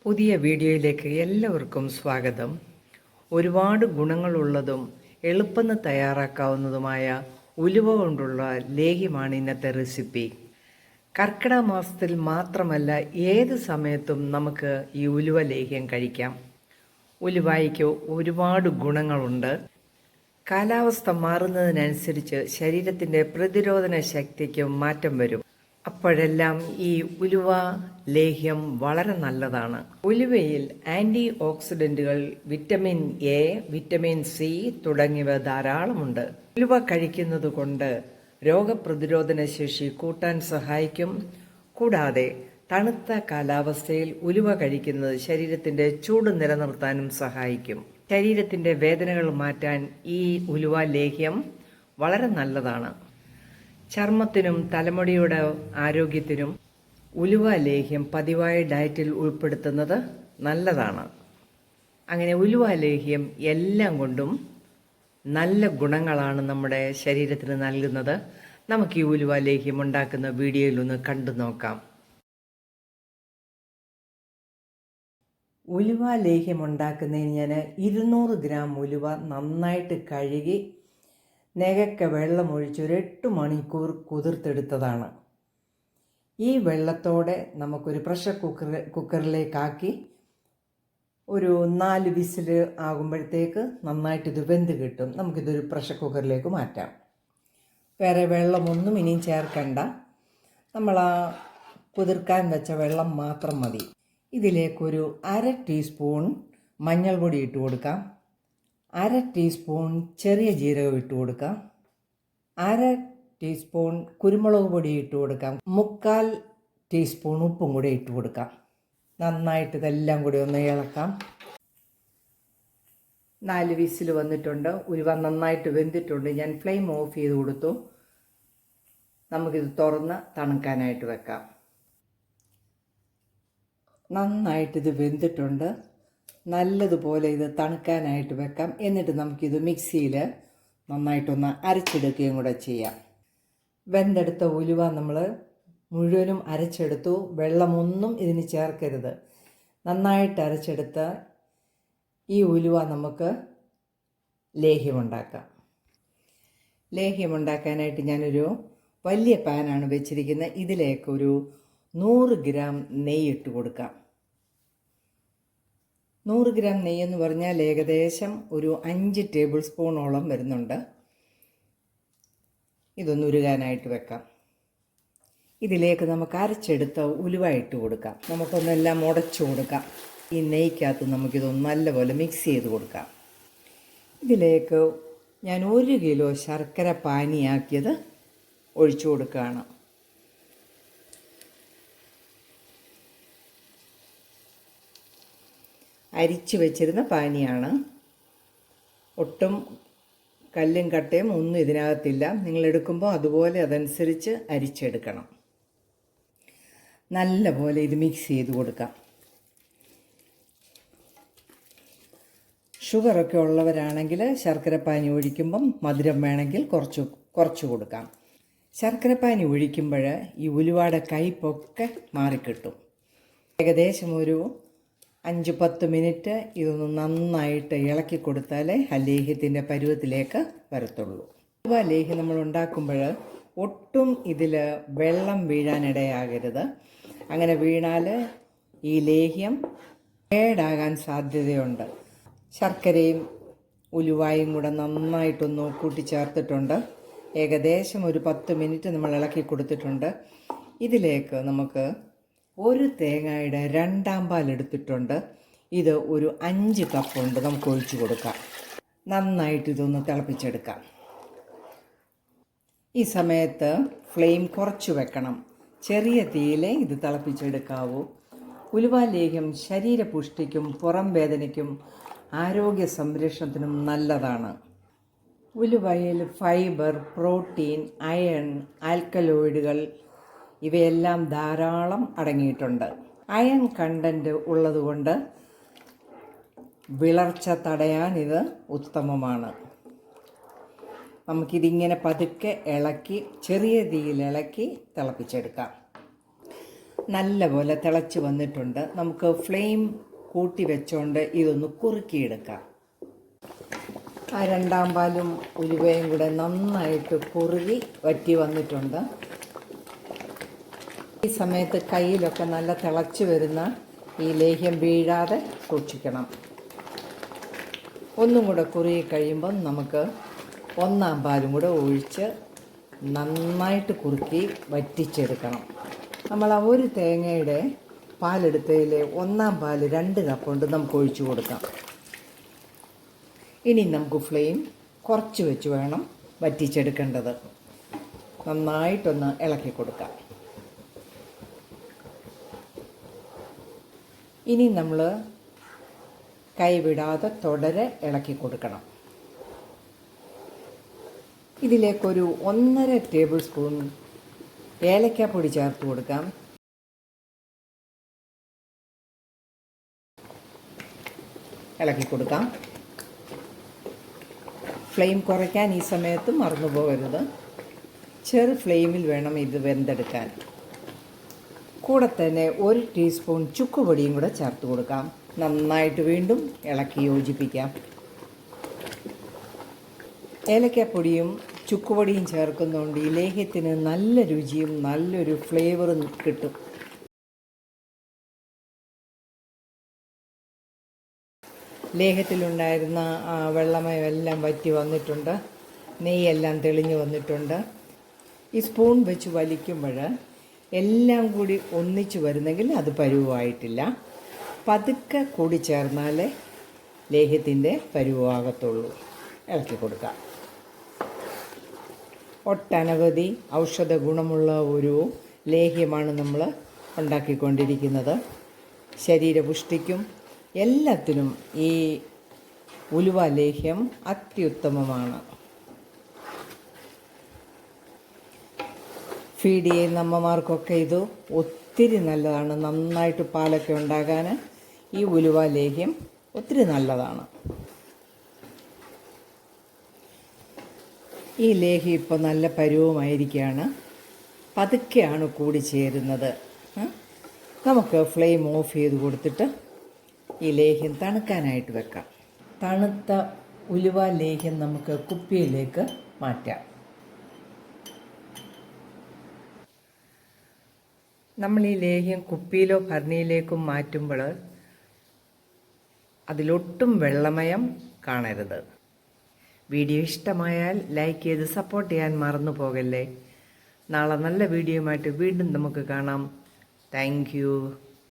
പുതിയ വീഡിയോയിലേക്ക് എല്ലാവർക്കും സ്വാഗതം. ഒരുപാട് ഗുണങ്ങളുള്ളതും എളുപ്പന്ന് തയ്യാറാക്കാവുന്നതുമായ ഉലുവ കൊണ്ടുള്ള ലേഹ്യമാണ് ഇന്നത്തെ റെസിപ്പി. കർക്കിടക മാസത്തിൽ മാത്രമല്ല, ഏത് സമയത്തും നമുക്ക് ഈ ഉലുവ ലേഹ്യം കഴിക്കാം. ഉലുവായ്ക്ക് ഒരുപാട് ഗുണങ്ങളുണ്ട്. കാലാവസ്ഥ മാറുന്നതിനനുസരിച്ച് ശരീരത്തിൻ്റെ പ്രതിരോധന ശക്തിക്ക് മാറ്റം വരും. അപ്പോഴെല്ലാം ഈ ഉലുവ ലേഹ്യം വളരെ നല്ലതാണ്. ഉലുവയിൽ ആൻറ്റി ഓക്സിഡൻറ്റുകൾ, വിറ്റമിൻ എ, വിറ്റമിൻ സി തുടങ്ങിയവ ധാരാളമുണ്ട്. ഉലുവ കഴിക്കുന്നത് കൊണ്ട് രോഗപ്രതിരോധന ശേഷി കൂട്ടാൻ സഹായിക്കും. കൂടാതെ തണുത്ത കാലാവസ്ഥയിൽ ഉലുവ കഴിക്കുന്നത് ശരീരത്തിൻ്റെ ചൂട് നിലനിർത്താനും സഹായിക്കും. ശരീരത്തിൻ്റെ വേദനകൾ മാറ്റാൻ ഈ ഉലുവ ലേഹ്യം വളരെ നല്ലതാണ്. ചർമ്മത്തിനും തലമുടിയുടെ ആരോഗ്യത്തിനും ഉലുവ ലേഹ്യം പതിവായ ഡയറ്റിൽ ഉൾപ്പെടുത്തുന്നത് നല്ലതാണ്. അങ്ങനെ ഉലുവ ലേഹ്യം എല്ലാം കൊണ്ടും നല്ല ഗുണങ്ങളാണ് നമ്മുടെ ശരീരത്തിന് നൽകുന്നത്. നമുക്ക് ഈ ഉലുവ ലേഹ്യം ഉണ്ടാക്കുന്ന വീഡിയോയിലൊന്ന് കണ്ടു നോക്കാം. ഉലുവ ലേഹ്യം ഉണ്ടാക്കുന്നതിന് ഞാൻ 200 ഗ്രാം ഉലുവ നന്നായിട്ട് കഴുകി നെകക്ക വെള്ളമൊഴിച്ച് ഒരു 8 മണിക്കൂർ കുതിർത്തെടുത്തതാണ്. ഈ വെള്ളത്തോടെ നമുക്കൊരു പ്രഷർ കുക്കറിലേക്കാക്കി ഒരു 4 വിസിൽ ആകുമ്പോഴത്തേക്ക് നന്നായിട്ട് ഇത് വെന്ത് കിട്ടും. നമുക്കിതൊരു പ്രഷർ കുക്കറിലേക്ക് മാറ്റാം. വേറെ വെള്ളമൊന്നും ഇനിയും ചേർക്കണ്ട. നമ്മൾ ആ കുതിർക്കാൻ വെച്ച വെള്ളം മാത്രം മതി. ഇതിലേക്കൊരു 1/2 ടീസ്പൂൺ മഞ്ഞൾപ്പൊടി ഇട്ട് കൊടുക്കാം. 1/2 ടീസ്പൂൺ ചെറിയ ജീരകം ഇട്ട് കൊടുക്കാം. 1/2 ടീസ്പൂൺ കുരുമുളക് പൊടി ഇട്ട് കൊടുക്കാം. 1/4 ടീസ്പൂൺ ഉപ്പും കൂടി ഇട്ട് കൊടുക്കാം. നന്നായിട്ട് ഇതെല്ലാം കൂടി ഒന്ന് ഇളക്കാം. 4 വിസിൽ വന്നിട്ടുണ്ട്. ഉലുവ നന്നായിട്ട് വെന്തിട്ടുണ്ട്. ഞാൻ ഫ്ലെയിം ഓഫ് ചെയ്ത് കൊടുത്തു. നമുക്കിത് തുറന്ന് തണുക്കാനായിട്ട് വെക്കാം. നന്നായിട്ടിത് വെന്തിട്ടുണ്ട്. നല്ലതുപോലെ ഇത് തണുക്കാനായിട്ട് വെക്കാം. എന്നിട്ട് നമുക്കിത് മിക്സിയിൽ നന്നായിട്ടൊന്ന് അരച്ചെടുക്കുകയും കൂടെ ചെയ്യാം. വെന്തെടുത്ത ഉലുവ നമ്മൾ മുഴുവനും അരച്ചെടുത്തു. വെള്ളമൊന്നും ഇതിന് ചേർക്കരുത്. നന്നായിട്ട് അരച്ചെടുത്ത ഈ ഉലുവ നമുക്ക് ലേഹ്യമുണ്ടാക്കാം. ലേഹ്യമുണ്ടാക്കാനായിട്ട് ഞാനൊരു വലിയ പാനാണ് വെച്ചിരിക്കുന്നത്. ഇതിലേക്കൊരു 100 ഗ്രാം നെയ്യ് ഇട്ട് കൊടുക്കാം. 100 ഗ്രാം നെയ്യെന്ന് പറഞ്ഞാൽ ഏകദേശം ഒരു 5 ടേബിൾ സ്പൂണോളം വരുന്നുണ്ട്. ഇതൊന്ന് ഉരുകാനായിട്ട് വെക്കാം. ഇതിലേക്ക് നമുക്ക് അരച്ചെടുത്ത ഉലുവ ഇട്ട് കൊടുക്കാം. നമുക്കൊന്നെല്ലാം ഉടച്ചു കൊടുക്കാം. ഈ നെയ്ക്കകത്ത് നമുക്കിതൊന്ന് നല്ലപോലെ മിക്സ് ചെയ്ത് കൊടുക്കാം. ഇതിലേക്ക് ഞാൻ 1 കിലോ ശർക്കര പാനിയാക്കിയത് ഒഴിച്ചു കൊടുക്കുകയാണ്. അരിച്ച് വെച്ചിരുന്ന പാനിയാണ്. ഒട്ടും കല്ലും കട്ടയും ഒന്നും ഇതിനകത്തില്ല. നിങ്ങളെടുക്കുമ്പോൾ അതുപോലെ അതനുസരിച്ച് അരിച്ചെടുക്കണം. നല്ലപോലെ ഇത് മിക്സ് ചെയ്ത് കൊടുക്കാം. ഷുഗറൊക്കെ ഉള്ളവരാണെങ്കിൽ ശർക്കരപ്പാനി ഒഴിക്കുമ്പം മധുരം വേണമെങ്കിൽ കുറച്ച് കൊടുക്കാം. ശർക്കരപ്പാനി ഒഴിക്കുമ്പോൾ ഈ ഉലുവയുടെ കയ്പൊക്കെ മാറിക്കിട്ടും. ഏകദേശം ഒരു 5-10 മിനിറ്റ് ഇതൊന്ന് നന്നായിട്ട് ഇളക്കി കൊടുത്താലേ ആ ലേഹ്യത്തിൻ്റെ പരുവത്തിലേക്ക് വരത്തുള്ളൂ. ഉലുവ ലേഹ്യം നമ്മൾ ഉണ്ടാക്കുമ്പോൾ ഒട്ടും ഇതിൽ വെള്ളം വീഴാനിടയാകരുത്. അങ്ങനെ വീണാൽ ഈ ലേഹ്യം കേടാകാൻ സാധ്യതയുണ്ട്. ശർക്കരയും ഉലുവായും കൂടെ നന്നായിട്ടൊന്ന് കൂട്ടിച്ചേർത്തിട്ടുണ്ട്. ഏകദേശം ഒരു 10 മിനിറ്റ് നമ്മൾ ഇളക്കി കൊടുത്തിട്ടുണ്ട്. ഇതിലേക്ക് നമുക്ക് ഒരു തേങ്ങയുടെ 2/2 പാൽ എടുത്തിട്ടുണ്ട്. ഇത് ഒരു 5 കപ്പുണ്ട്. നമുക്ക് ഒഴിച്ചു കൊടുക്കാം. നന്നായിട്ട് ഇതൊന്ന് തിളപ്പിച്ചെടുക്കാം. ഈ സമയത്ത് ഫ്ലെയിം കുറച്ച് വെക്കണം. ചെറിയ തീയിലേ ഇത് തിളപ്പിച്ചെടുക്കാവൂ. ഉലുവ ലേഹ്യം ശരീരപുഷ്ടിക്കും പുറം വേദനയ്ക്കും ആരോഗ്യ സംരക്ഷണത്തിനും നല്ലതാണ്. ഉലുവയിൽ ഫൈബർ, പ്രോട്ടീൻ, അയൺ, ആൽക്കലോയിഡുകൾ ഇവയെല്ലാം ധാരാളം അടങ്ങിയിട്ടുണ്ട്. അയൺ കണ്ടൻറ്റ് ഉള്ളതുകൊണ്ട് വിളർച്ച തടയാൻ ഇത് ഉത്തമമാണ്. നമുക്കിതിങ്ങനെ പതുക്കെ ഇളക്കി ചെറിയ തീയിൽ ഇളക്കി തിളപ്പിച്ചെടുക്കാം. നല്ലപോലെ തിളച്ച് വന്നിട്ടുണ്ട്. നമുക്ക് ഫ്ലെയിം കൂട്ടി വെച്ചുകൊണ്ട് ഇതൊന്ന് കുറുക്കിയെടുക്കാം. ആ രണ്ടാം പാലും ഉലുവയും കൂടെ നന്നായിട്ട് കുറുകി വറ്റി വന്നിട്ടുണ്ട്. ഈ സമയത്ത് കയ്യിലൊക്കെ നല്ല തിളച്ച് വരുന്ന ഈ ലേഹ്യം വീഴാതെ സൂക്ഷിക്കണം. ഒന്നും കൂടെ കുറുകി കഴിയുമ്പം നമുക്ക് ഒന്നാം പാലും കൂടെ ഒഴിച്ച് നന്നായിട്ട് കുറുക്കി വറ്റിച്ചെടുക്കണം. നമ്മൾ ആ ഒരു തേങ്ങയുടെ പാലെടുത്തതിൽ ഒന്നാം പാല് 2 കപ്പുണ്ട് നമുക്ക് ഒഴിച്ചു കൊടുക്കാം. ഇനി നമുക്ക് ഫ്ലെയിം കുറച്ച് വെച്ച് വേണം വറ്റിച്ചെടുക്കേണ്ടത്. നന്നായിട്ടൊന്ന് ഇളക്കി കൊടുക്കാം. ഇനി നമ്മൾ കൈവിടാതെ തുടരെ ഇളക്കി കൊടുക്കണം. ഇതിലേക്കൊരു 1.5 ടേബിൾ സ്പൂൺ ഏലക്കാപ്പൊടി ചേർത്ത് കൊടുക്കാം. ഇളക്കി കൊടുക്കാം. ഫ്ലെയിം കുറയ്ക്കാൻ ഈ സമയത്ത് മറന്നു പോകരുത്. ചെറു ഫ്ലെയിമിൽ വേണം ഇത് വെന്തെടുക്കാൻ. കൂടെ തന്നെ 1 ടീസ്പൂൺ ചുക്കുപൊടിയും കൂടെ ചേർത്ത് കൊടുക്കാം. നന്നായിട്ട് വീണ്ടും ഇളക്കി യോജിപ്പിക്കാം. ഏലക്കാപ്പൊടിയും ചുക്കുപൊടിയും ചേർക്കുന്നതുകൊണ്ട് ഈ ലേഹ്യത്തിന് നല്ല രുചിയും നല്ലൊരു ഫ്ലേവറും കിട്ടും. ലേഹ്യത്തിലുണ്ടായിരുന്ന വെള്ളമയമെല്ലാം വറ്റി വന്നിട്ടുണ്ട്. നെയ്യെല്ലാം തെളിഞ്ഞു വന്നിട്ടുണ്ട്. ഈ സ്പൂൺ വെച്ച് വലിക്കുമ്പോൾ എല്ലാം കൂടി ഒന്നിച്ച് വരുന്നെങ്കിൽ അത് പരുവമായിട്ടില്ല. പതുക്കെ കൂടി ചേർന്നാലേ ലേഹ്യത്തിൻ്റെ പരുവാകത്തുള്ളൂ. ഇളക്കി കൊടുക്കാം. ഒട്ടനവധി ഔഷധ ഗുണമുള്ള ഒരു ലേഹ്യമാണ് നമ്മൾ ഉണ്ടാക്കിക്കൊണ്ടിരിക്കുന്നത്. ശരീരപുഷ്ടിക്കും എല്ലാത്തിനും ഈ ഉലുവ ലേഹ്യം അത്യുത്തമമാണ്. ഫീഡ് ചെയ്യുന്ന അമ്മമാർക്കൊക്കെ ഇത് ഒത്തിരി നല്ലതാണ്. നന്നായിട്ട് പാലൊക്കെ ഉണ്ടാകാൻ ഈ ഉലുവ ലേഹ്യം ഒത്തിരി നല്ലതാണ്. ഈ ലേഹ്യം ഇപ്പോൾ നല്ല പരുവമായിരിക്കുകയാണ്. പതുക്കെയാണ് കൂടി ചേരുന്നത്. നമുക്ക് ഫ്ലെയിം ഓഫ് ചെയ്ത് കൊടുത്തിട്ട് ഈ ലേഹ്യം തണുക്കാനായിട്ട് വെക്കാം. തണുത്ത ഉലുവ ലേഹ്യം നമുക്ക് കുപ്പിയിലേക്ക് മാറ്റാം. നമ്മൾ ഈ ലേഹ്യം കുപ്പിയിലോ ഭരണിയിലേക്കും മാറ്റുമ്പോൾ അതിലൊട്ടും വെള്ളമയം കാണരുത്. വീഡിയോ ഇഷ്ടമായാൽ ലൈക്ക് ചെയ്ത് സപ്പോർട്ട് ചെയ്യാൻ മറന്നു പോകല്ലേ. നാളെ നല്ല വീഡിയോയുമായിട്ട് വീണ്ടും നമുക്ക് കാണാം. Thank you.